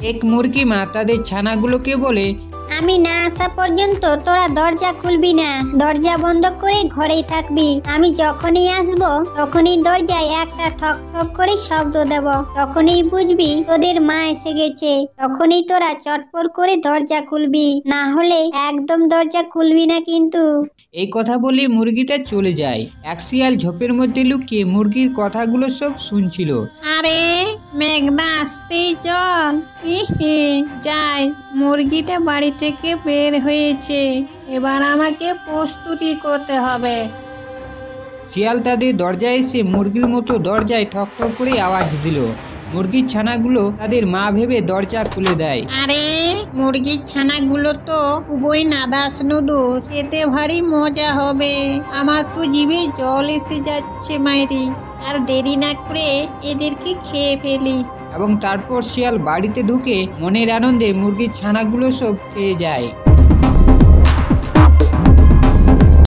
এক মুরগি মা তাদের ছানাগুলোকে বলে, আমি না আসা পর্যন্ত তোরা দরজা খুলবি না, দরজা বন্ধ করে ঘরেই থাকবি। আমি যখনই আসবো তখনই দরজায় একটা ঠক ঠক করে শব্দ দেব, তখনই বুঝবি তোদের মা এসে গেছে। তখনই তোরা চটপট করে দরজা খুলবি, না হলে একদম দরজা খুলবি না কিন্তু। এই কথা বলে মুরগিটা চলে যায়। এক শিয়াল ঝোপের মধ্যে লুকিয়ে মুরগির কথাগুলো সব শুনছিল। আরে মেঘনা আসতেই চল, যাই, মুরগিটা বাড়ি থেকে বের হয়েছে, এবার আমাকে প্রস্তুতি করতে হবে। শিয়াল তাদের দরজায় এসে মুরগির মতো দরজায় ঠক ঠক করে আওয়াজ দিল। মুরগির ছানাগুলো তাদের মা ভেবে দরজা খুলে দেয়। আরে মুরগির ছানাগুলো তো খুবই নাদাস নুডুস, খেতে ভারী মজা হবে। আমার তো জিভে জল এসে যাচ্ছে মাইরি, আর দেরি না করে এদেরকে খেয়ে ফেলি। এবং তারপর শিয়াল বাড়িতে ঢুকে মনের আনন্দে মুরগির ছানাগুলো সব খেয়ে যায়।